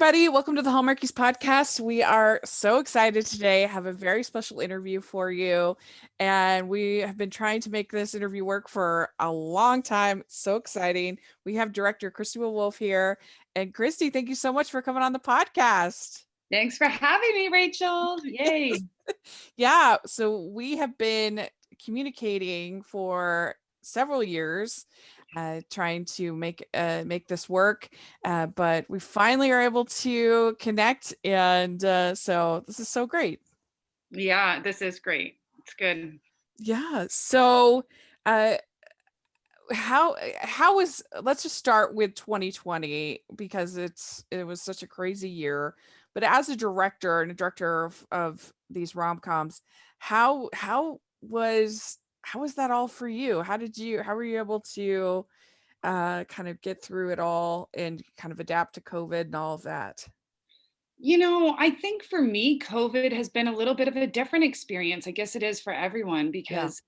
everybody. Welcome to the Hallmarkies podcast. We are so excited today. I have a very special interview for you. And we have been trying to make this interview work for a long time. It's so exciting. We have director Christie Will Wolf here. And Christie, thank you so much for coming on the podcast. Thanks for having me, Rachel. Yay. Yeah. So we have been communicating for several years, trying to make this work, but we finally are able to connect, and so this is so great. Yeah, this is great. It's good. Yeah. So, how is let's just start with 2020 because it was such a crazy year. But as a director and a director of these rom-coms, how was that all for you? How were you able to kind of get through it all and kind of adapt to COVID and all of that? I think for me, COVID has been a little bit of a different experience. I guess it is for everyone Yeah. because,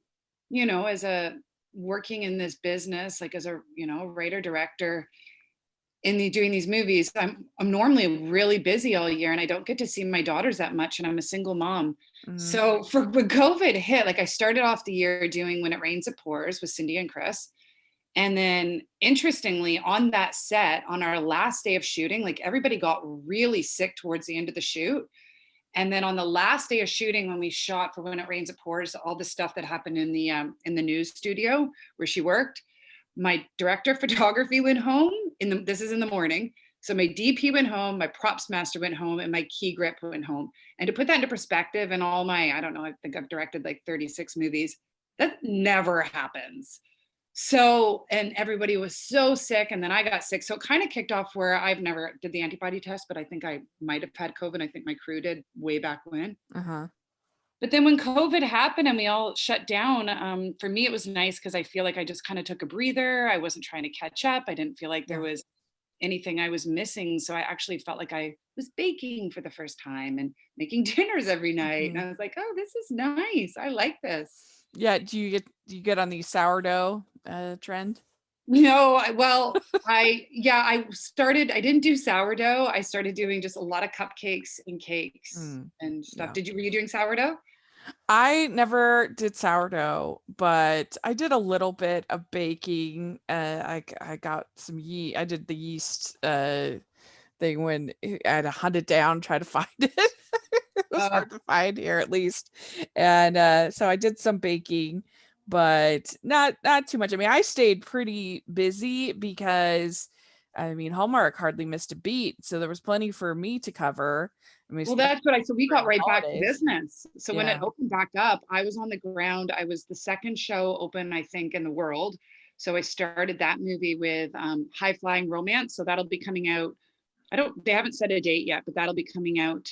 as a working in this business, like as a, writer director doing these movies, I'm normally really busy all year and I don't get to see my daughters that much and I'm a single mom. Mhm. So for when COVID hit, like I started off the year doing When It Rains, It Pours with Cindy and Chris. And then interestingly, on that set, on our last day of shooting, like everybody got really sick towards the end of the shoot. And then on the last day of shooting, when we shot for When It Rains, It Pours, all the stuff that happened in the news studio where she worked, my director of photography went home this is in the morning. So my DP went home, my props master went home, and my key grip went home. And to put that into perspective, and all my, I don't know, I think I've directed like 36 movies, that never happens. So, and everybody was so sick, and then I got sick. So it kind of kicked off where I've never did the antibody test, but I think I might have had COVID. I think my crew did way back when. Uh-huh. But then when COVID happened and we all shut down, for me, it was nice because I feel like I just kind of took a breather. I wasn't trying to catch up. I didn't feel like there Yeah. was anything I was missing. So I actually felt like I was baking for the first time and making dinners every night. And Mhm. I was like, oh, this is nice. I like this. Yeah, do you get on the sourdough trend? No, I didn't do sourdough. I started doing just a lot of cupcakes and cakes Mm, and stuff. yeah. Were you doing sourdough? I never did sourdough, but I did a little bit of baking. I got some yeast. I did the yeast thing when I had to hunt it down, try to find it. It was Uh, hard to find here at least. And so I did some baking, but not too much. I mean, I stayed pretty busy because I mean, Hallmark hardly missed a beat, so there was plenty for me to cover. I mean, well, especially so we got during the right back to holidays. business. So when it Yeah. opened back up, I was on the ground. I was the second show open, I think, in the world. So I started that movie with High Flying Romance. So that'll be coming out. They haven't set a date yet, but that'll be coming out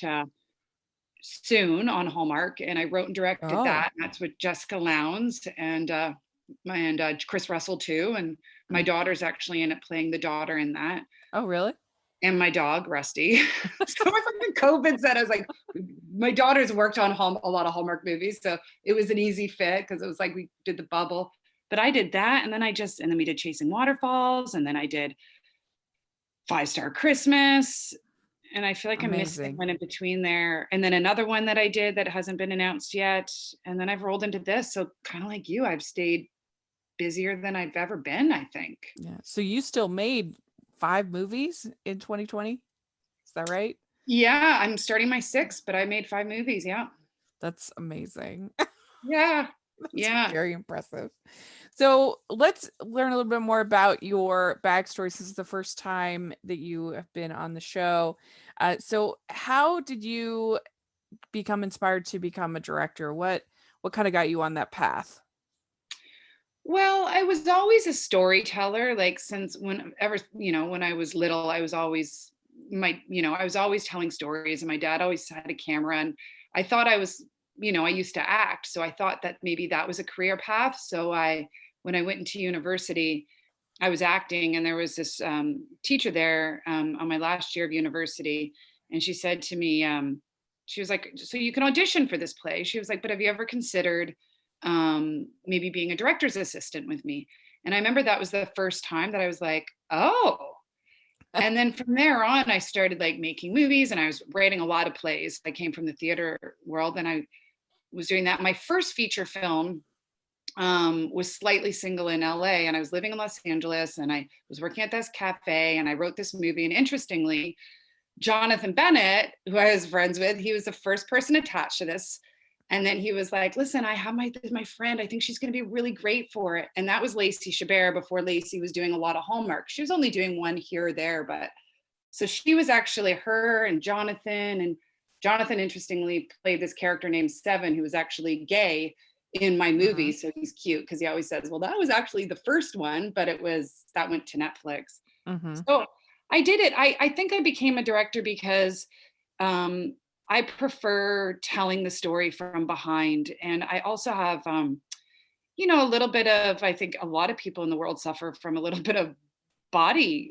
soon on Hallmark. And I wrote and directed Oh. that. And that's with Jessica Lowndes and Chris Russell too. And my daughter's actually in it playing the daughter in that. Oh, really? And my dog Rusty. So it was like the COVID set. I was like, my daughter's worked on a lot of Hallmark movies, so it was an easy fit because it was like we did the bubble. But I did that, and then we did Chasing Waterfalls, and then I did 5 Star Christmas, and I feel like I'm missing Amazing. one in between there. And then another one that I did that hasn't been announced yet, and then I've rolled into this. So kind of like you, I've stayed busier than I've ever been, I think. Yeah. So you still made 5 movies in 2020? Is that right? Yeah, I'm starting my 6th, but I made 5 movies. Yeah. That's amazing. Yeah. That's Yeah. very impressive. So let's learn a little bit more about your backstory. This is the first time that you have been on the show. So how did you become inspired to become a director? What kind of got you on that path? Well, I was always a storyteller, like since whenever, when I was little, I was always I was always telling stories and my dad always had a camera and I thought I used to act. So I thought that maybe that was a career path. So when I went into university, I was acting and there was this teacher there on my last year of university. And she said to me, she was like, so you can audition for this play. She was like, but have you ever considered maybe being a director's assistant with me? And I remember that was the first time that I was like, oh, And then from there on, I started like making movies, and I was writing a lot of plays. I came from the theater world, and I was doing that. My first feature film was Slightly Single in LA, and I was living in Los Angeles, and I was working at this cafe, and I wrote this movie. And interestingly, Jonathan Bennett, who I was friends with, he was the first person attached to this. And then he was like, listen, I have my friend, I think she's going to be really great for it. And that was Lacey Chabert, before Lacey was doing a lot of Hallmark. She was only doing one here or there, but so she was actually her and Jonathan interestingly played this character named Seven, who was actually gay in my movie. So he's cute because he always says, well, that was actually the first one, but that went to Netflix. So I did it. I think I became a director because I prefer telling the story from behind. And I also have, a little bit of, I think a lot of people in the world suffer from a little bit of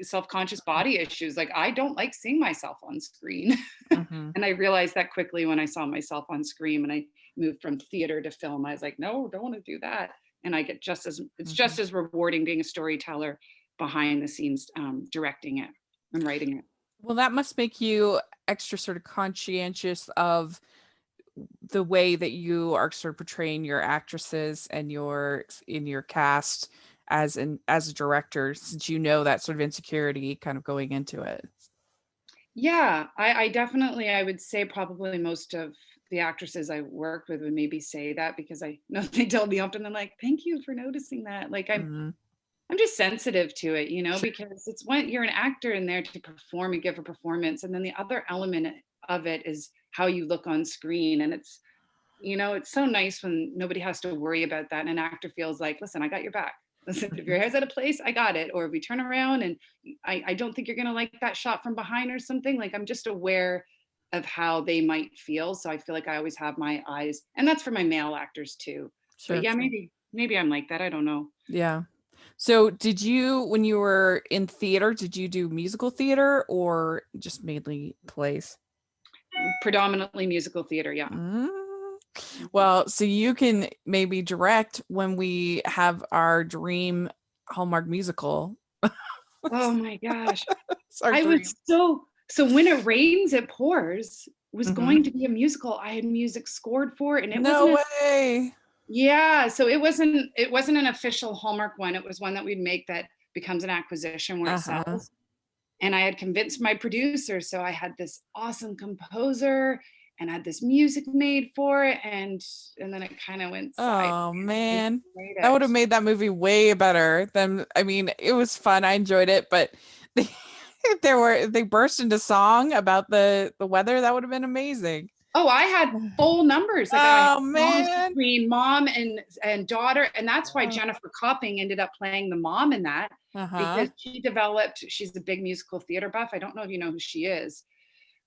self-conscious body issues. Like, I don't like seeing myself on screen. And I realized that quickly when I saw myself on screen, and I moved from theater to film. I was like, no, don't want to do that. And I get it's just as rewarding being a storyteller behind the scenes, directing it and writing it. Well, that must make you extra sort of conscientious of the way that you are sort of portraying your actresses and in your cast as a director, since you know that sort of insecurity kind of going into it. Yeah, I definitely, I would say probably most of the actresses I work with would maybe say that, because I know they tell me often, they're like, thank you for noticing that. Like, I'm just sensitive to it, because it's when you're an actor in there to perform and give a performance. And then the other element of it is how you look on screen. And it's, it's so nice when nobody has to worry about that. And an actor feels like, listen, I got your back. Listen, if your hair's out of place, I got it. Or if we turn around and I don't think you're going to like that shot from behind or something, like, I'm just aware of how they might feel. So I feel like I always have my eyes, and that's for my male actors too. Sure. But yeah, maybe I'm like that. I don't know. Yeah. So did you, when you were in theater, did you do musical theater or just mainly plays? Predominantly musical theater. Yeah. Well, so you can maybe direct when we have our dream Hallmark musical. Oh my gosh. I was so When It Rains, It Pours was going to be a musical. I had music scored for it, and it no wasn't way. Yeah, so it wasn't an official Hallmark one. It was one that we'd make that becomes an acquisition where it sells. And I had convinced my producer, so I had this awesome composer and had this music made for it, and then it kind of went sideways. Oh man, that would have made that movie way better than, I mean, it was fun. I enjoyed it, but they burst into song about the weather. That would have been amazing. Oh, I had full numbers. Like, oh man, between mom and daughter, and that's why Jennifer Copping ended up playing the mom in that, because she's a big musical theater buff. I don't know if you know who she is,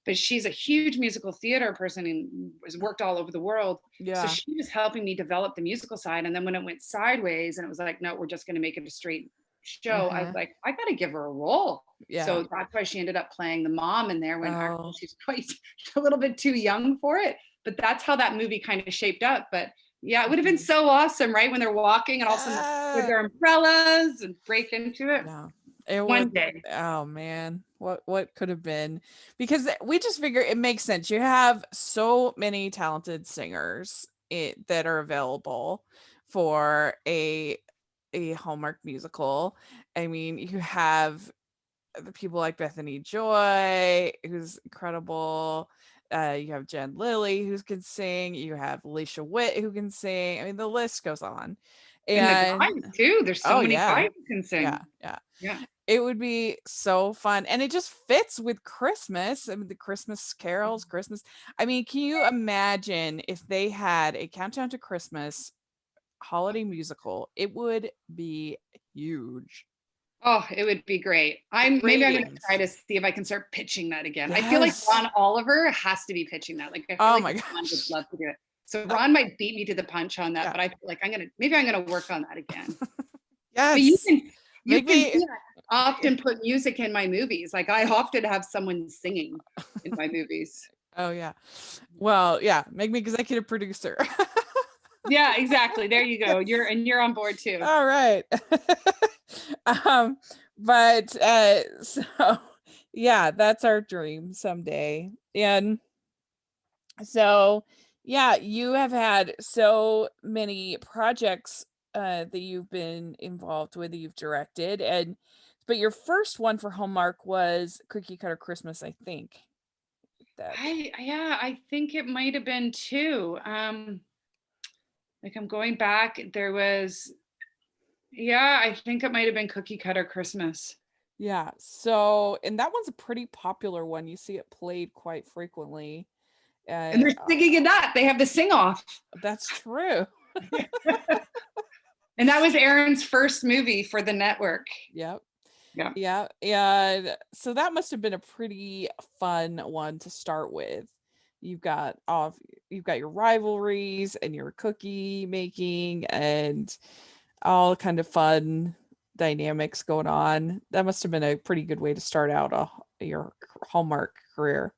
but she's a huge musical theater person and has worked all over the world. So she was helping me develop the musical side. And then when it went sideways and it was like, no, we're just going to make it a straight show, I was like, I got to give her a role. So that's why she ended up playing the mom in there, when actually she's quite a little bit too young for it. But that's how that movie kind of shaped up. But yeah, it would have been so awesome, right? When they're walking and also with their umbrellas and break into it. One day. Oh man, what could have been? Because we just figure it makes sense. You have so many talented singers that are available for a Hallmark musical. I mean, you have the people like Bethany Joy, who's incredible. You have Jen Lilly, who can sing. You have Alicia Witt, who can sing. I mean, the list goes on. And the guys too. There's so many guys who can sing. Yeah. It would be so fun, and it just fits with Christmas. I mean, the Christmas carols, Christmas. I mean, can you imagine if they had a Countdown to Christmas holiday musical? It would be huge. Oh, it would be great. Maybe I'm going to try to see if I can start pitching that again. I feel like Ron Oliver has to be pitching that. Like, I feel like Ron would love to do it. So Ron might beat me to the punch on that, but I feel like I'm gonna work on that again. Yes. But you can see I often put music in my movies. Like, I often have someone singing in my movies. Oh yeah. Well, yeah. Make me executive producer. Yeah, exactly. There you go. You're on board too. All right. So Yeah, that's our dream someday. And so, yeah, you have had so many projects that you've been involved with, that you've directed, and but your first one for Hallmark was Cookie Cutter Christmas, I think. That Yeah, I think it might have been two. Like I'm going back, there was, yeah, I think it might have been Cookie Cutter Christmas. Yeah. So, and that one's a pretty popular one. You see it played quite frequently. And Uh, they're singing in that. They have the sing off. that's true. And that was Aaron's first movie for the network. Yep. Yeah. Yeah. And so that must have been a pretty fun one to start with. You've got off you've got your rivalries and your cookie making and all kind of fun dynamics going on. That must have been a pretty good way to start out your Hallmark career.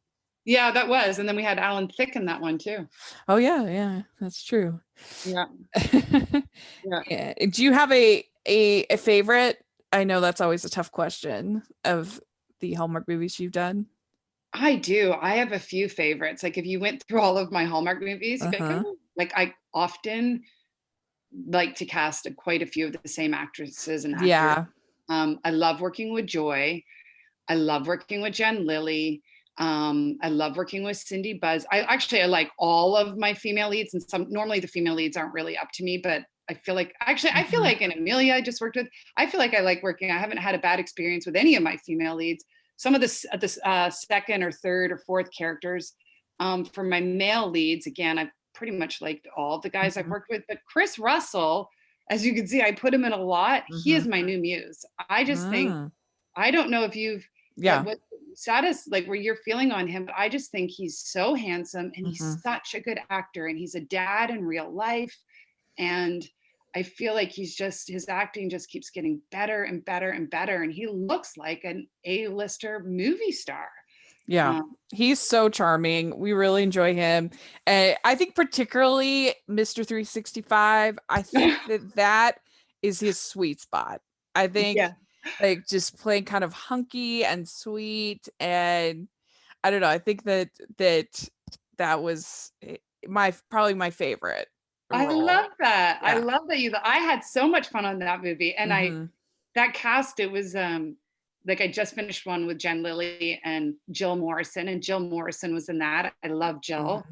Yeah, that was. And then we had Alan Thicke in that one too. Oh yeah, yeah, that's true. Yeah. Yeah. Yeah. Do you have a favorite? I know that's always a tough question of the Hallmark movies you've done. I do. I have a few favorites. Like if you went through all of my Hallmark movies, you'd be like, Uh-huh. oh, like I often like to cast quite a few of the same actresses and actors. Yeah. I love working with Joy. I love working with Jen Lilly. I love working with Cindy Buzz. I like all of my female leads, and some normally the female leads aren't really up to me, but I feel like I feel Mhm. like in Amelia I just worked with. I feel like I like working. I haven't had a bad experience with any of my female leads. Some of the second or third or fourth characters. For my male leads, again, I've pretty much liked all the guys I've Mhm. worked with, but Chris Russell, as you can see, I put him in a lot. He is Mhm. my new muse. I just think Mm. I don't know if you've Yeah. what status like where you're feeling on him, but I just think he's so handsome and he's Mhm. such a good actor and he's a dad in real life. And I feel like his acting just keeps getting better and better and better. And he looks like an A-lister movie star. Yeah. Um, He's so charming. We really enjoy him. I think particularly Mr. 365, I think that is his sweet spot. I think yeah. like just playing kind of hunky and sweet, and I don't know. I think that was my probably my favorite I role. love that. I Yeah. love that I had so much fun on that movie. And Hmm. that cast, it was like I just finished one with Jen Lilly and Jill Morrison, and Jill Morrison was in that. I love Hmm. Jill.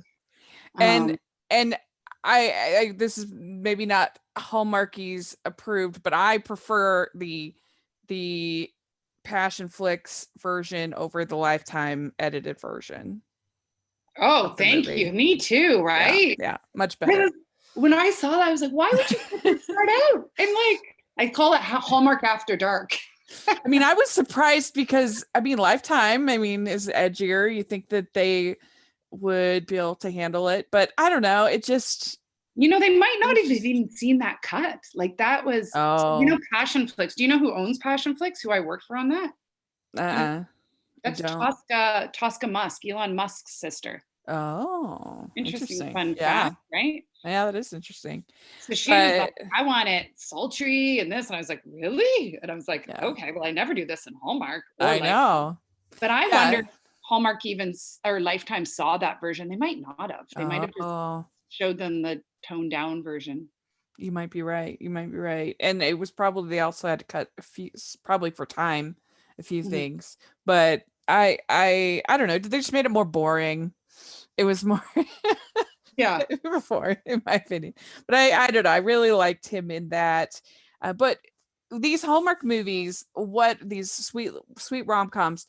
And Um, and I this is maybe not Hallmarkies approved, but I prefer the Passion Flicks version over the Lifetime edited version of oh, the thank you. movie. Me too, Yeah, right? yeah, much better. Because when I saw that, I was like, why would you put this part out? And like, I call it Hallmark After Dark. I mean, I was surprised because I mean, Lifetime, I mean, is edgier. You think that they would be able to handle it, but I don't know. It just You know, they might it not was have just even seen that cut. Like that was, oh, Passion Flicks. Do you know who owns Passion Flicks? Who I worked for on that? Do you know? uh-uh. I That's don't. Tosca Musk, Elon Musk's sister. Oh, Interesting interesting. fun Yeah. fact, right? Yeah, that is interesting. So she was like, But I want it sultry and this. And I was like, really? And I was like, yeah, okay, well, I never do this in Hallmark or I like, know. but I Yeah. wondered Hallmark even or Lifetime saw that version. They might not have. They might have just Oh, showed them the toned down version. you might be right. You might be right. And it was probably they also had to cut a few probably for time, a few Mhm. things. But I don't know. They just made it more boring. It was more Yeah. before, in my opinion. But I don't know. I really liked him in that. But these Hallmark movies, what these sweet rom-coms,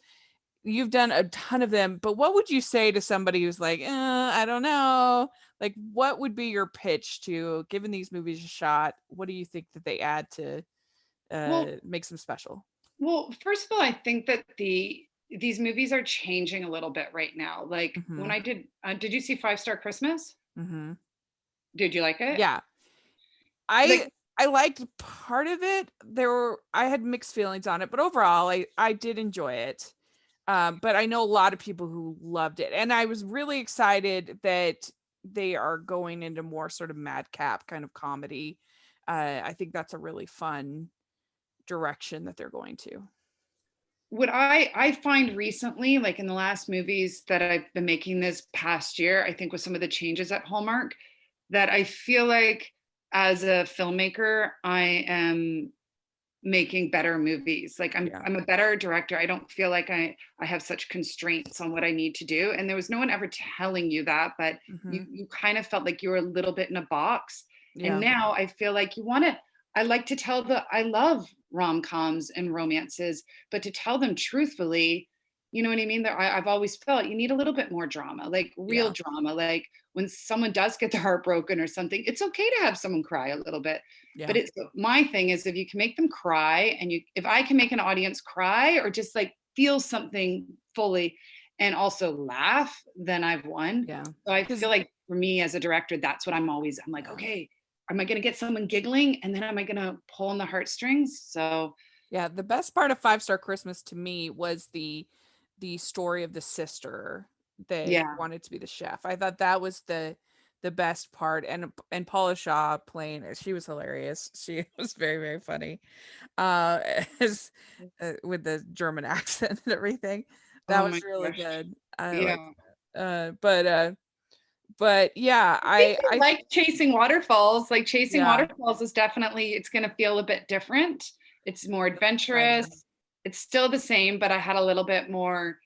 you've done a ton of them, but what would you say to somebody who's like, I don't know, like what would be your pitch to giving these movies a shot? What do you think that they add to Well, makes them special? first of all, I think that these movies are changing a little bit right now. Like when Hmm. I did you see Five Star Christmas? Hmm. Did you like it? Yeah, I Like, I liked part of it. I had mixed feelings on it, but overall I did enjoy it. But I know a lot of people who loved it, and I was really excited that they are going into more sort of madcap kind of comedy. I think that's a really fun direction that they're going to. what I find recently, like in the last movies that I've been making this past year, I think with some of the changes at Hallmark, that I feel like as a filmmaker, I am making better movies. Like Yeah. I'm a better director. I don't feel like I have such constraints on what I need to do. And there was no one ever telling you that, but Hmm. you kind of felt like you were a little bit in a box. And Yeah. now I feel like you want to, I like to tell I love rom-coms and romances, but to tell them truthfully, you know what I mean? I've always felt you need a little bit more drama, like real Yeah. drama. Like when someone does get their heart broken or something, it's okay to have someone cry a little bit. But Yeah. it's my thing is if you can make them cry and if I can make an audience cry or just like feel something fully and also laugh, then I've won. Yeah. So I Because feel like for me as a director, that's what I'm like, yeah. okay, am I going to get someone giggling? And then am I going to pull on the heartstrings? So Yeah, the best part of Five Star Christmas to me was the story of the sister that yeah. wanted to be the chef. I thought that was the best part, and Paula Shaw playing it, she was hilarious. She was very, very funny. Uh as with the German accent and everything. That Oh was my really gosh. good. I like Yeah. but yeah, I think I I like Chasing Waterfalls. Like Chasing yeah, Waterfalls is definitely it's going to feel a bit different. It's more adventurous. exciting. It's still the same, but I had a little bit more.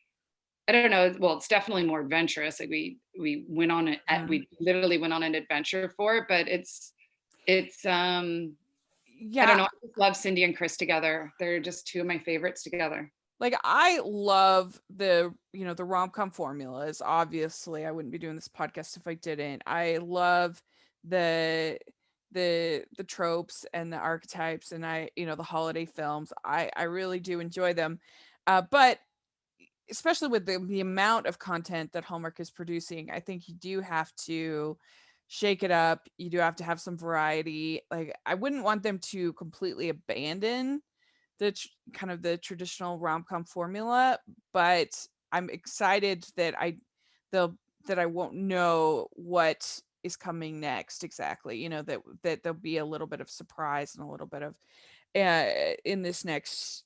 I don't know. Well, it's definitely more adventurous. Like we went on it. Mhm. We literally went on an adventure for it. But it's I don't Yeah, know. I just love Cindy and Chris together. They're just two of my favorites together. like I love the rom-com formulas. Obviously, I wouldn't be doing this podcast if I didn't. I love the the tropes and the archetypes, and the holiday films. I really do enjoy them. But especially with the amount of content that Hallmark is producing, I think you do have to shake it up. You do have to have some variety. Like I wouldn't want them to completely abandon kind of the traditional rom-com formula, but I'm excited that they'll that I won't know what is coming next exactly. That there'll be a little bit of surprise and a little bit of in this next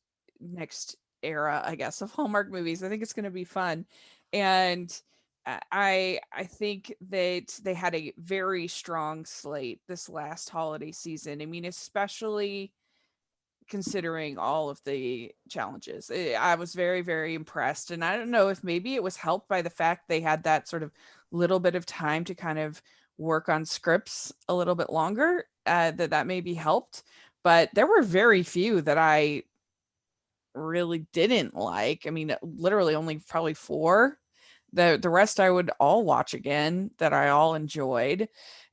era, I guess, of Hallmark movies. I think it's going to be fun, and I think that they had a very strong slate this last holiday season. I mean, especially considering all of the challenges. I was very, very impressed. And I don't know if maybe it was helped by the fact they had that sort of little bit of time to kind of work on scripts a little bit longer, that maybe helped. But there were very few that I really didn't like. I mean, literally only probably four. The rest I would all watch again, that I all enjoyed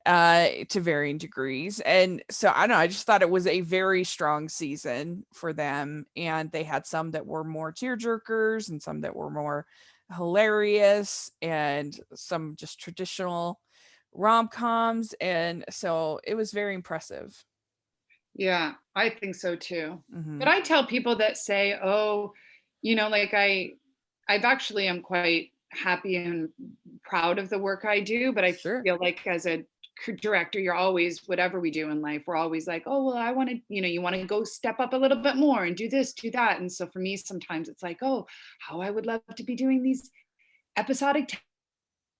to varying degrees. And so I don't know, I just thought it was a very strong season for them. And they had some that were more tearjerkers and some that were more hilarious and some just traditional rom-coms. And so it was very impressive. Yeah, I think so too. But Hmm. I tell people that say, "Oh, like I've actually am quite happy and proud of the work I do, but I Sure. feel like as a director, you're always whatever we do in life, we're always like, "Oh, well, I want to, you want to go step up a little bit more and do this, do that." And so for me sometimes it's like, "Oh, how I would love to be doing these episodic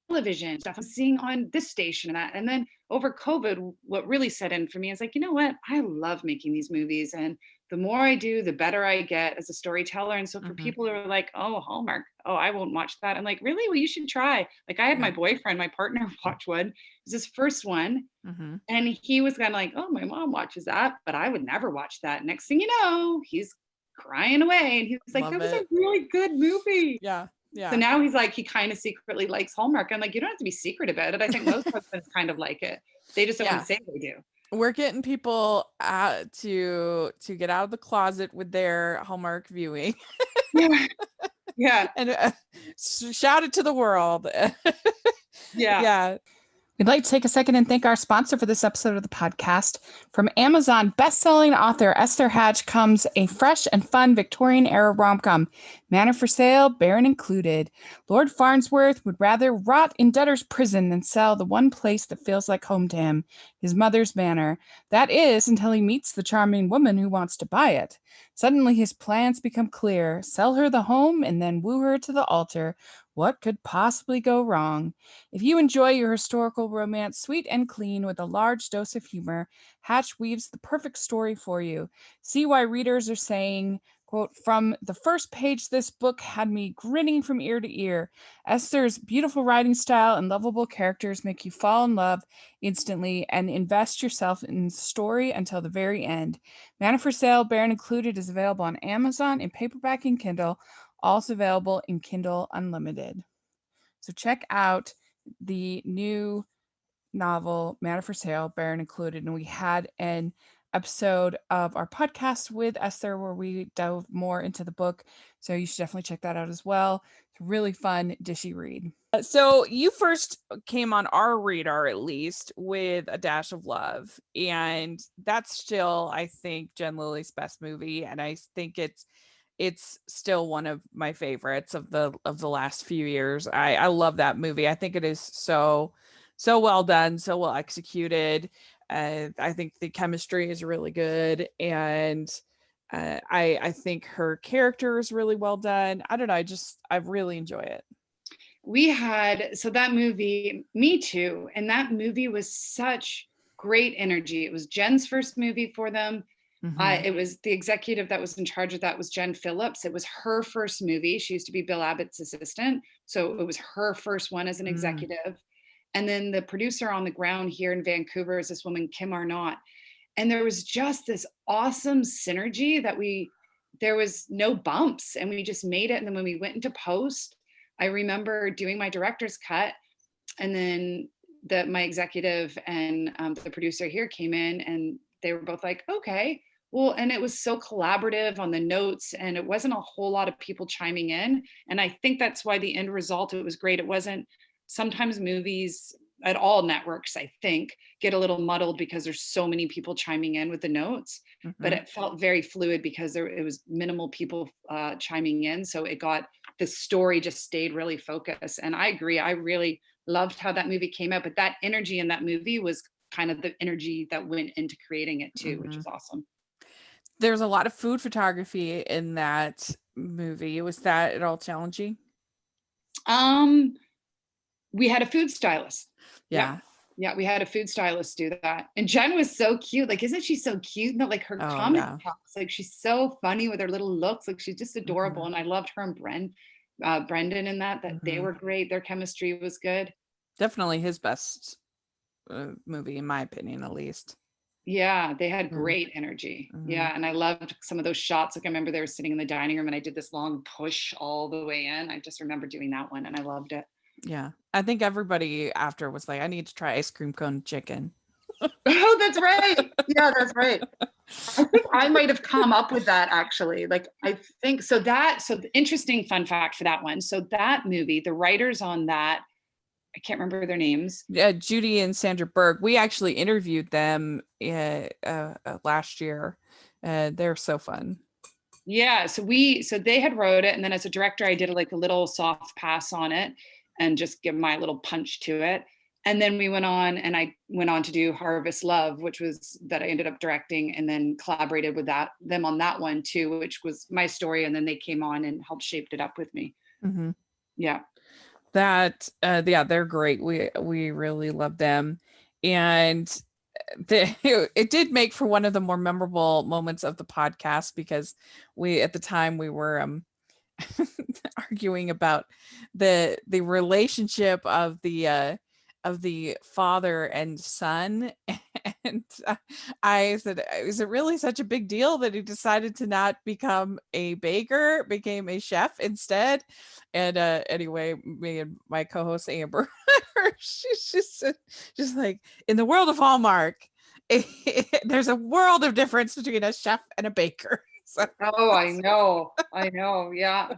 television stuff I'm seeing on this station and that." And then over COVID, what really set in for me is like, you know what? I love making these movies. And the more I do, the better I get as a storyteller. And so for Hmm. people who are like, oh, Hallmark, oh, I won't watch that. I'm like, really? Well, you should try. Like I had Yeah. my boyfriend, my partner watch one. It was his first one. Hmm. And he was kind of like, oh, my mom watches that, but I would never watch that. Next thing you know, he's crying away. And he was like, Love that was a it. really good movie. Yeah. So Yeah. now he's like, he kind of secretly likes Hallmark. I'm like, you don't have to be secret about it. I think most husbands kind of like it. They just don't want Yeah. to say they do. We're getting people to get out of the closet with their Hallmark viewing Yeah. Yeah. and shout it to the world. Yeah. Yeah. We'd like to take a second and thank our sponsor for this episode of the podcast. From Amazon best-selling author Esther Hatch comes a fresh and fun Victorian-era rom-com, Manor for Sale, Baron Included. Lord Farnsworth would rather rot in debtor's prison than sell the one place that feels like home to him, his mother's manor. That is, until he meets the charming woman who wants to buy it. Suddenly his plans become clear. Sell her the home and then woo her to the altar. What could possibly go wrong? If you enjoy your historical romance sweet and clean with a large dose of humor, Hatch weaves the perfect story for you. See why readers are saying, quote, from the first page, this book had me grinning from ear to ear. Esther's beautiful writing style and lovable characters make you fall in love instantly and invest yourself in the story until the very end. Manna for Sale, Baron Included is available on Amazon in paperback and Kindle, also available in Kindle Unlimited. So check out the new novel, Manna for Sale, Baron Included. And we had an episode of our podcast with Esther where we dove more into the book. So you should definitely check that out as well. It's a really fun, dishy read. So you first came on our radar, at least, with A Dash of Love, and that's still, I think, Jen Lilly's best movie, and I think it's still one of my favorites of the last few years. I love that movie. I think it is so well done, so well executed. I think the chemistry is really good, and I think her character is really well done. I don't know. I really enjoy it. So that movie, me too. And that movie was such great energy. It was Jen's first movie for them. It was the executive that was in charge of that was Jen Phillips. It was her first movie. She used to be Bill Abbott's assistant. So it was her first one as an executive. And then the producer on the ground here in Vancouver is this woman, Kim Arnott. And there was just this awesome synergy that there was no bumps and we just made it. And then when we went into post, I remember doing my director's cut, and then my executive and the producer here came in and they were both like, okay, well, and it was so collaborative on the notes and it wasn't a whole lot of people chiming in. And I think that's why the end result, it was great. It wasn't, sometimes movies at all networks, I think, get a little muddled because there's so many people chiming in with the notes, but it felt very fluid because it was minimal people chiming in. So the story just stayed really focused. And I agree. I really loved how that movie came out, but that energy in that movie was kind of the energy that went into creating it too, which is awesome. There's a lot of food photography in that movie. Was that at all challenging? We had a food stylist. Yeah. Yeah, we had a food stylist do that. And Jen was so cute. Like, isn't she so cute? No, like her comment talks, like she's so funny with her little looks. Like she's just adorable. And I loved her and Brendan in that they were great. Their chemistry was good. Definitely his best movie, in my opinion, at least. Yeah, they had great energy. Yeah, and I loved some of those shots. Like I remember they were sitting in the dining room and I did this long push all the way in. I just remember doing that one and I loved it. Yeah, I think everybody after was like, I need to try ice cream cone chicken. Oh, that's right. Yeah, that's right. I think I might have come up with that actually. Like, I think so. The interesting fun fact for that one. So that movie, the writers on that, I can't remember their names. Judy and Sandra Berg. We actually interviewed them last year. They're so fun. Yeah. So they had wrote it. And then as a director, I did like a little soft pass on it and just give my little punch to it. And then I went on to do Harvest Love, which was that I ended up directing and then collaborated with them on that one too, which was my story. And then they came on and helped shaped it up with me. Yeah. They're great. We really love them. And it did make for one of the more memorable moments of the podcast because at the time we were arguing about the relationship of the father and son, and I said, is it really such a big deal that he decided to not become a baker, became a chef instead? And anyway, me and my co-host Amber, she's just like, in the world of Hallmark, there's a world of difference between a chef and a baker. So, oh, I know. Yeah.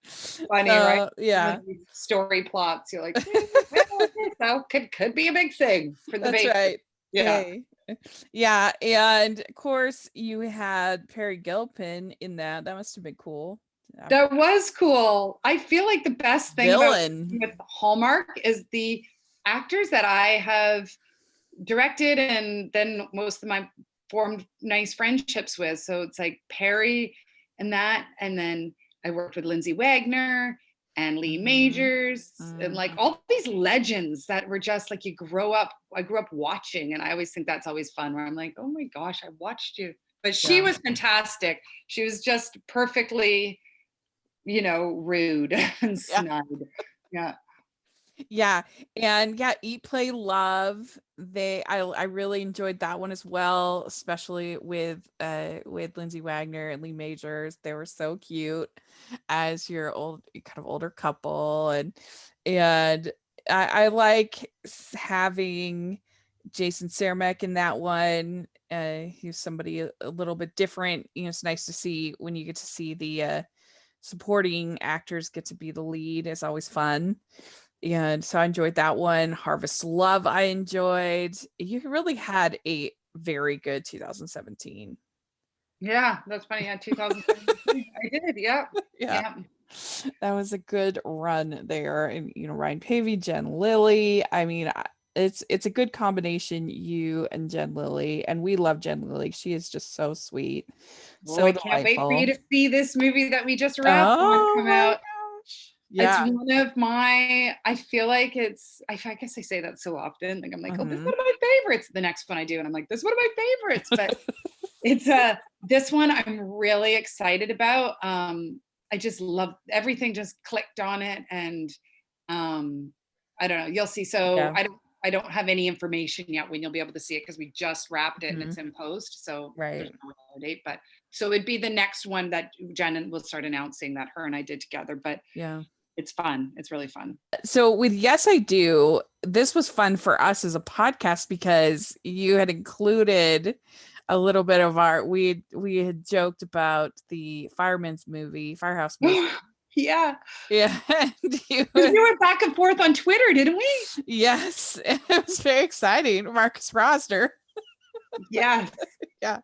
Funny, right? Yeah. Story plots. You're like, that could be a big thing for the baker. Right. Yeah. Hey. Yeah. And of course you had Perry Gilpin in that. That must have been cool. That was cool. I feel like the best thing with Hallmark is the actors that I have directed and then most of my formed nice friendships with. So it's like Perry and that. And then I worked with Lindsay Wagner and Lee Majors and like all these legends that were just like I grew up watching. And I always think that's always fun where I'm like, oh my gosh, I watched you. But she was fantastic. She was just perfectly, rude and snide. Yeah. Yeah. And yeah, Eat, Play, Love. I really enjoyed that one as well, especially with Lindsay Wagner and Lee Majors. They were so cute as your kind of older couple. And I like having Jason Cermak in that one. He's somebody a little bit different. It's nice to see when you get to see the supporting actors get to be the lead. It's always fun. And so I enjoyed that one. Harvest Love I enjoyed. You really had a very good 2017. Yeah, that's funny. Yeah, 2017. I did. Yeah. That was a good run there. And Ryan Pavey, Jen Lilly. I mean, it's a good combination, you and Jen Lilly, and we love Jen Lilly. She is just so sweet. So I can't wait for you to see this movie that we just wrapped on come out. Gosh. Yeah. It's one of my, I feel like I guess I say that so often. Like I'm like, oh, this is one of my favorites. The next one I do, and I'm like, this is one of my favorites. But it's this one I'm really excited about. I just love everything, just clicked on it. And I don't know, you'll see. So I don't have any information yet when you'll be able to see it because we just wrapped it and it's in post. So there's no date, but so it'd be the next one that Jen will start announcing that her and I did together. But yeah, it's fun. It's really fun. So with Yes, I Do, this was fun for us as a podcast because you had included a little bit of we had joked about the Firehouse movie. Yeah. We went back and forth on Twitter, didn't we? Yes. It was very exciting. Marcus Rosner. Yes. Yeah.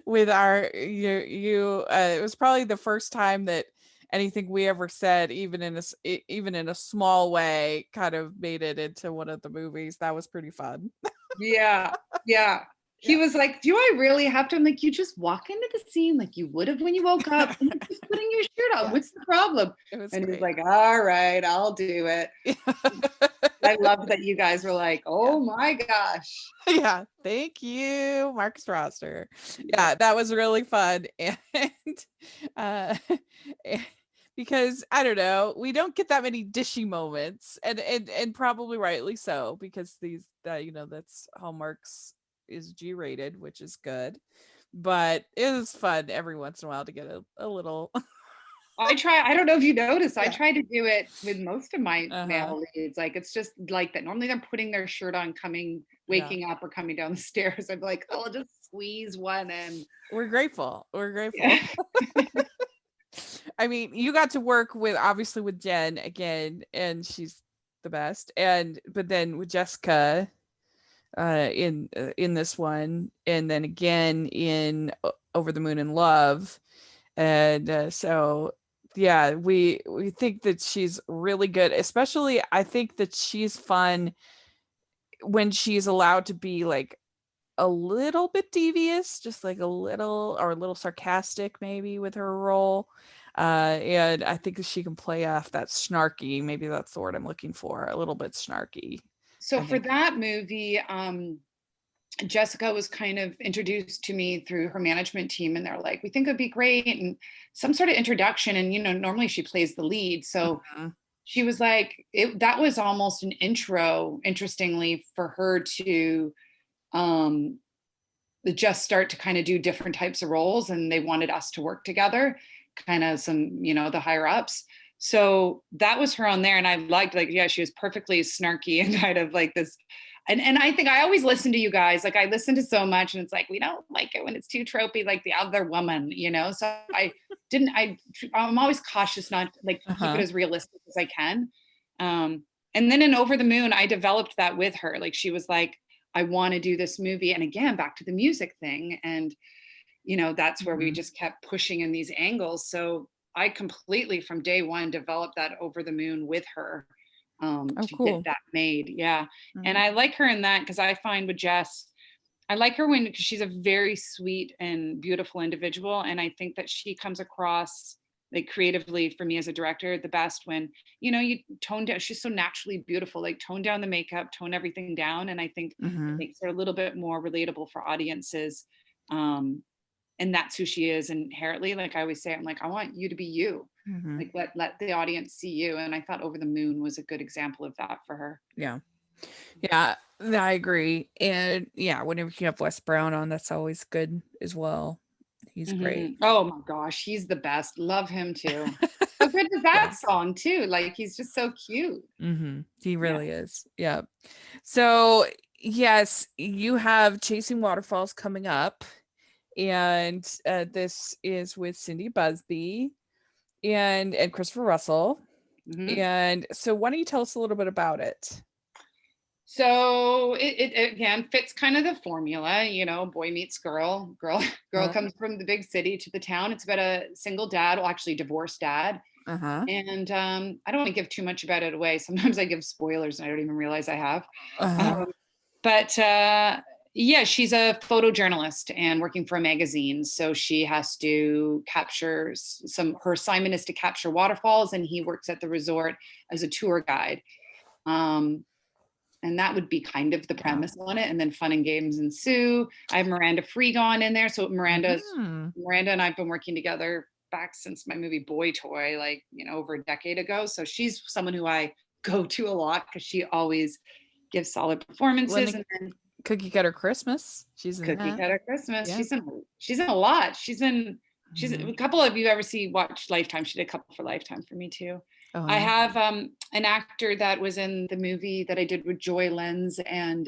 With our it was probably the first time that anything we ever said, even in a small way, kind of made it into one of the movies. That was pretty fun. Yeah. He was like, do I really have to? I'm like, you just walk into the scene like you would have when you woke up and you're just putting your shirt on. What's the problem? And great. He's like, all right, I'll do it. I love that you guys were like, oh my gosh. Yeah. Thank you, Marcus Rosner. Yeah, that was really fun. And because I don't know, we don't get that many dishy moments, and probably rightly so, because these that's Hallmark's is G-rated, which is good, but it was fun every once in a while to get a little I don't know if you noticed, I try to do it with most of my male leads. Like it's just like that. Normally they're putting their shirt on, waking up or coming down the stairs. I'm like, oh, I'll just squeeze one in. We're grateful. Yeah. I mean, you got to work obviously with Jen again, and she's the best. But then with Jessica in this one, and then again in Over the Moon in Love. And so yeah, we think that she's really good, especially I think that she's fun when she's allowed to be like a little bit devious, just like a little sarcastic maybe with her role. And I think she can play off that snarky, maybe that's the word I'm looking for, a little bit snarky. So for that movie, Jessica was kind of introduced to me through her management team, and they're like, we think it'd be great, and some sort of introduction. And normally she plays the lead, so she was like, that was almost an intro, interestingly, for her to just start to kind of do different types of roles, and they wanted us to work together, kind of some the higher ups. So that was her on there, and I liked, she was perfectly snarky and kind of like this. And I think I always listen to you guys. Like I listen to so much, and it's like, we don't like it when it's too tropey, like the other woman, So I'm always cautious not to keep it as realistic as I can. And then in Over the Moon, I developed that with her. Like she was like, I want to do this movie. And again, back to the music thing. And, that's where we just kept pushing in these angles. So I completely from day one developed that Over the Moon with her. To get that made. Yeah. And I like her in that because I find with Jess, I like her because she's a very sweet and beautiful individual. And I think that she comes across like creatively for me as a director, the best when, you tone down, she's so naturally beautiful, like tone down the makeup, tone everything down. And I think it makes her a little bit more relatable for audiences. And that's who she is inherently. Like I always say, I'm like, I want you to be you. Like let the audience see you. And I thought Over the Moon was a good example of that for her. Yeah. Yeah, I agree. And yeah, whenever you have Wes Brown on, that's always good as well. He's great. Oh my gosh, he's the best. Love him too. How good is that song too? Like he's just so cute. He really is. Yeah. So yes, you have Chasing Waterfalls coming up, and this is with Cindy Busby and Christopher Russell. And so why don't you tell us a little bit about it? So it again fits kind of the formula, boy meets girl, girl comes from the big city to the town. It's about a single dad, well, actually divorced dad. And I don't want to give too much about it away. Sometimes I give spoilers and I don't even realize I have. But yeah, she's a photojournalist and working for a magazine. So she has to capture her assignment is to capture waterfalls, and he works at the resort as a tour guide. And that would be kind of the premise on it. And then fun and games ensue. I have Miranda Freegon in there. So Miranda and I've been working together back since my movie Boy Toy, like, over a decade ago. So she's someone who I go to a lot because she always gives solid performances. And then Cookie Cutter Christmas. She's in Cookie Cutter Christmas. Yeah. She's in a lot. She's a couple of you ever watch Lifetime. She did a couple for Lifetime for me too. I have an actor that was in the movie that I did with Joy Lenz and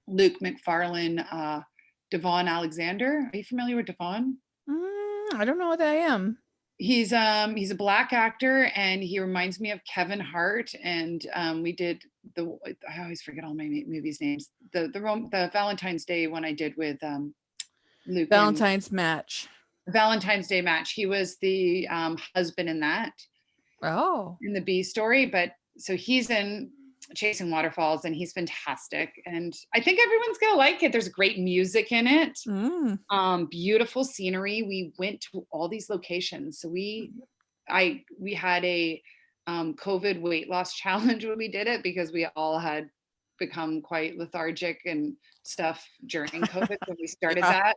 Luke McFarlane, Devon Alexander. Are you familiar with Devon? I don't know what I am. He's a Black actor, and he reminds me of Kevin Hart. And we did I always forget all my movies names. The Valentine's Day one I did with Luke. Valentine's Day Match. He was the husband in that. In the B story. But so he's in Chasing Waterfalls, and he's fantastic. And I think everyone's gonna like it. There's great music in it. Beautiful scenery. We went to all these locations. So we had a COVID weight loss challenge when we did it, because we all had become quite lethargic and stuff during COVID when we started that.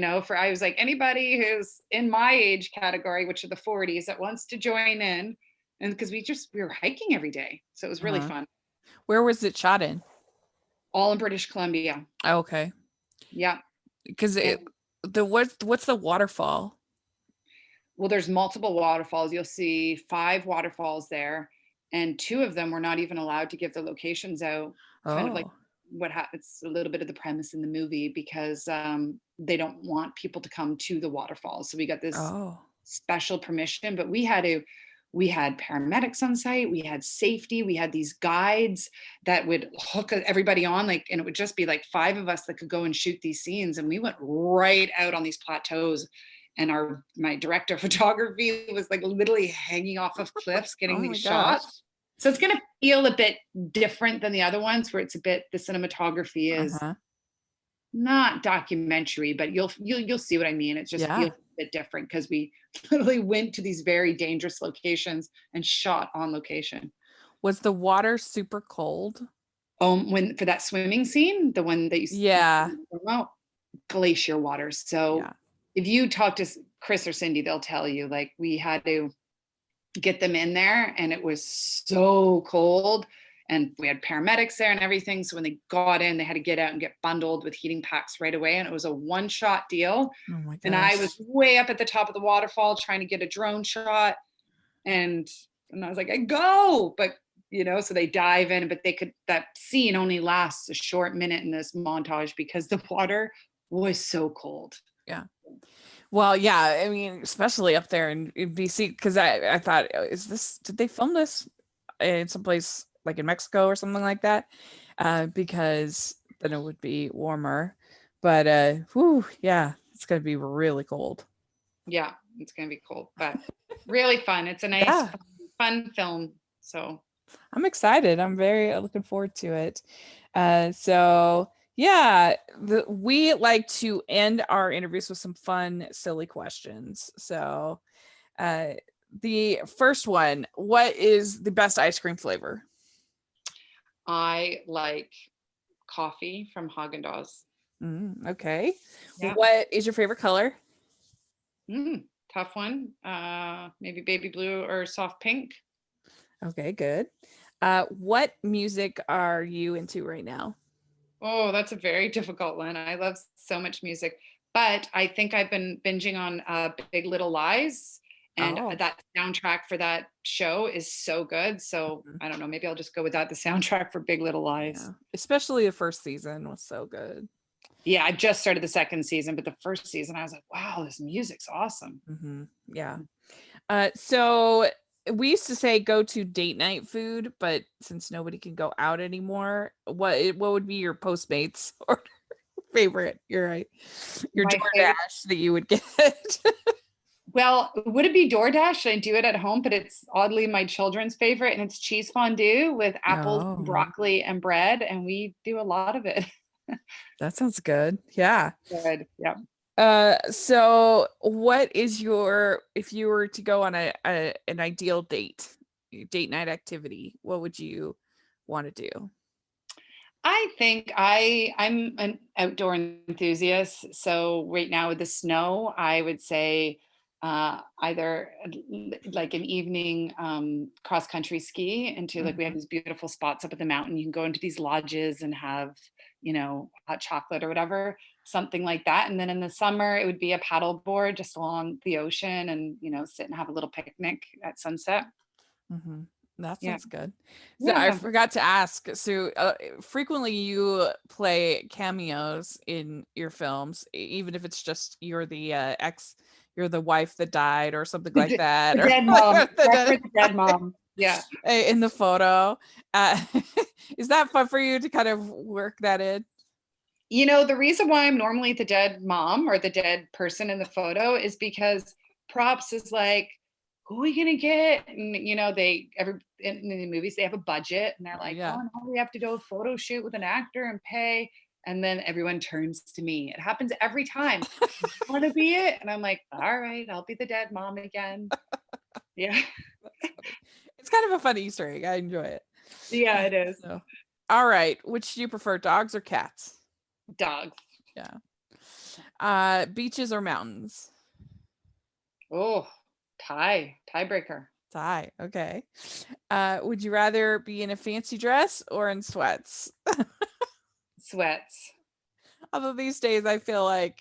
I was like, anybody who's in my age category, which are the 40s, that wants to join in. And because we were hiking every day. So it was really fun. Where was it shot in? All in British Columbia. Okay. Yeah. Because what's the waterfall? Well, there's multiple waterfalls. You'll see 5 waterfalls there. And 2 of them were not even allowed to give the locations out. Kind of like what happens, a little bit of the premise in the movie, because they don't want people to come to the waterfalls. So we got this special permission, but we had paramedics on site, we had safety, we had these guides that would hook everybody on, and it would just be like 5 of us that could go and shoot these scenes. And we went right out on these plateaus, and my director of photography was like literally hanging off of cliffs getting these shots. So it's going to feel a bit different than the other ones, where the cinematography is not documentary, but you'll see what I mean. It just feels a bit different because we literally went to these very dangerous locations and shot on location. Was the water super cold? When for that swimming scene, the one that you see, glacier water. So if you talk to Chris or Cindy, they'll tell you, like, we had to get them in there, and it was so cold, and we had paramedics there and everything. So when they got in, they had to get out and get bundled with heating packs right away. And it was a one-shot deal. Oh my gosh. And I was way up at the top of the waterfall trying to get a drone shot. And I was like, I go, but so they dive in, but that scene only lasts a short minute in this montage because the water was so cold. Yeah. Well, yeah, I mean, especially up there in BC, because I thought, did they film this in someplace like in Mexico or something like that? Because then it would be warmer. But it's going to be really cold. Yeah, it's going to be cold, but really fun. It's a nice, fun film. So I'm excited. I'm very looking forward to it. So Yeah, we like to end our interviews with some fun, silly questions. So, uh, the first one, what is the best ice cream flavor? I like coffee from Haagen-Dazs. Okay. Yeah. What is your favorite color? Tough one. Maybe baby blue or soft pink. Okay, good. What music are you into right now? Oh, that's a very difficult one. I love so much music, but I think I've been binging on Big Little Lies, and Oh, that soundtrack for that show is so good. So mhm. I don't know, maybe I'll just go with that. The soundtrack for Big Little Lies. Yeah. Especially the first season was so good. Yeah, I just started the second season, but the first season I was like, wow, this music's awesome. Yeah. So we used to say go to date night food, but since nobody can go out anymore, what would be your Postmates or favorite? You're right. Your My favorite. DoorDash that you would get. Well, would it be DoorDash? I do it at home, but it's oddly my children's favorite, and it's cheese fondue with apples, Oh, broccoli, and bread, and we do a lot of it. that sounds good. Yeah. Good. Yeah. So what is your, if you were to go on an ideal date night activity, what would you want to do? I think I'm an outdoor enthusiast. So right now with the snow, I would say either like an evening cross country ski into, like, we have Mhm. these beautiful spots up at the mountain. You can go into these lodges and have, hot chocolate or whatever, something like that. And then in the summer, it would be a paddle board just along the ocean and, sit and have a little picnic at sunset. Mhm. That Yeah. sounds good. So I Yeah. forgot to ask. So frequently you play cameos in your films, even if it's just you're the you're the wife that died or something like that, The or dead mom. the Reference dead mom. Yeah. in the photo. Uh, is that fun for you to kind of work that in? The reason why I'm normally the dead mom or the dead person in the photo is because props is like, who are we gonna get? And in the movies they have a budget and they're like, Yeah. oh no, we have to do a photo shoot with an actor and pay. And then everyone turns to me. It happens every time. You want to be it? And I'm like, all right, I'll be the dead mom again. Yeah. That's funny. It's kind of a funny Easter egg. I enjoy it. Yeah, it is. So, all right. Which do you prefer, dogs or cats? Dogs. Yeah. Beaches or mountains? Oh, tiebreaker. Tie. Okay. Would you rather be in a fancy dress or in sweats? Sweats. Although these days I feel like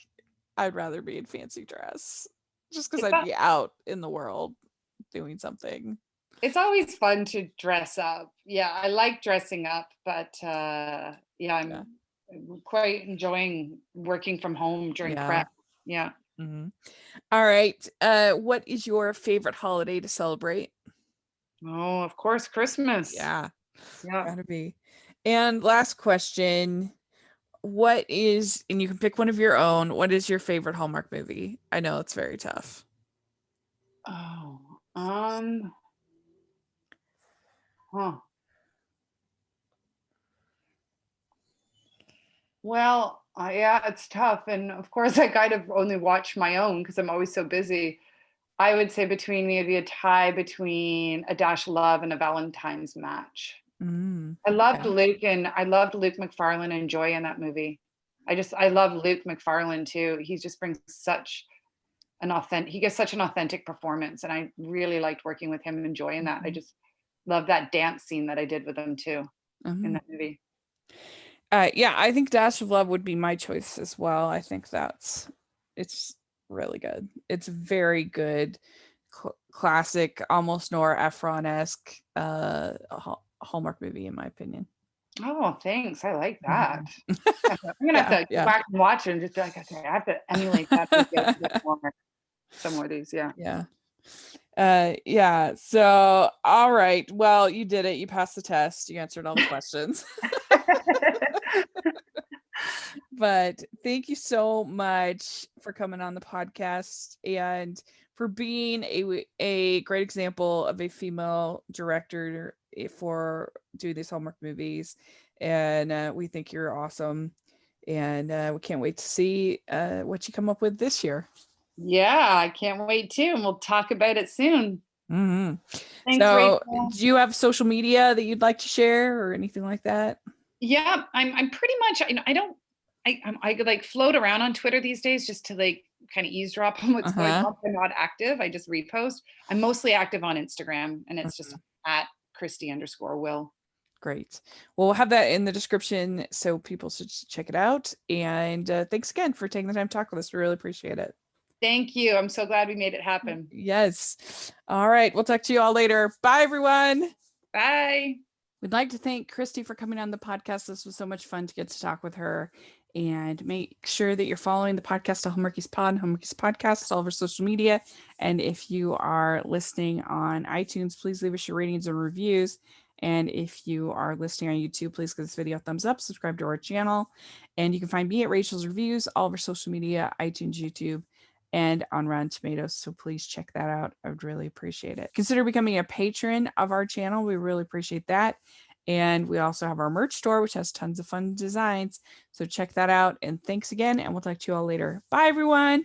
I'd rather be in fancy dress just because It's I'd be out in the world doing something. It's always fun to dress up. Yeah, I like dressing up, but yeah, Yeah. I'm quite enjoying working from home during Yeah. prep. Yeah. Mhm. All right. What is your favorite holiday to celebrate? Oh, of course, Christmas. Yeah, Yeah. gotta be. And last question. What is, and you can pick one of your own, what is your favorite Hallmark movie? I know it's very tough. Oh, huh. Well, yeah, it's tough, and of course, I kind of only watch my own because I'm always so busy. I would say between maybe a tie between A Dash of Love and A Valentine's Match. Okay. I loved Luke McFarlane and Joy in that movie. I love Luke McFarlane too. He just brings such he gets such an authentic performance, and I really liked working with him and Joy in that. I Mhm. just love that dance scene that I did with him too in Mhm. that movie. Yeah, I think Dash of Love would be my choice as well. I think it's really good. It's very good, classic, almost Nora Ephron-esque Hallmark movie, in my opinion. Oh, thanks. I like that. Mhm. I'm gonna have Yeah, to go yeah, back and watch it and just be like, okay, I have to emulate that movie a bit more. Some more of these, yeah. yeah. Yeah. So, all right. Well, you did it. You passed the test. You answered all the questions. But thank you so much for coming on the podcast and for being a great example of a female director for doing these Hallmark movies. And we think you're awesome. And we can't wait to see what you come up with this year. Yeah, I can't wait too. And we'll talk about it soon. Mm-hmm. Thanks, So Rachel. do you have social media that you'd like to share or anything like that? Yeah, I'm pretty much, I like float around on Twitter these days just to like kind of eavesdrop on what's going on. I'm not active. I just repost. I'm mostly active on Instagram, and it's just at Christie_Will. Great. Well, we'll have that in the description so people should check it out. And thanks again for taking the time to talk with us. We really appreciate it. Thank you. I'm so glad we made it happen. Yes. All right. We'll talk to you all later. Bye, everyone. Bye. We'd like to thank Christie for coming on the podcast. This was so much fun to get to talk with her. And make sure that you're following the podcast to Hallmarkies Pod, Hallmarkies Podcast, all of our social media. And if you are listening on iTunes, please leave us your ratings and reviews. And if you are listening on YouTube, please give this video a thumbs up, subscribe to our channel. And you can find me at Rachel's Reviews, all of our social media, iTunes, YouTube, and on Rotten Tomatoes. So please check that out. I would really appreciate it. Consider becoming a patron of our channel. We really appreciate that. And we also have our merch store, which has tons of fun designs. So check that out. And thanks again. And we'll talk to you all later. Bye, everyone.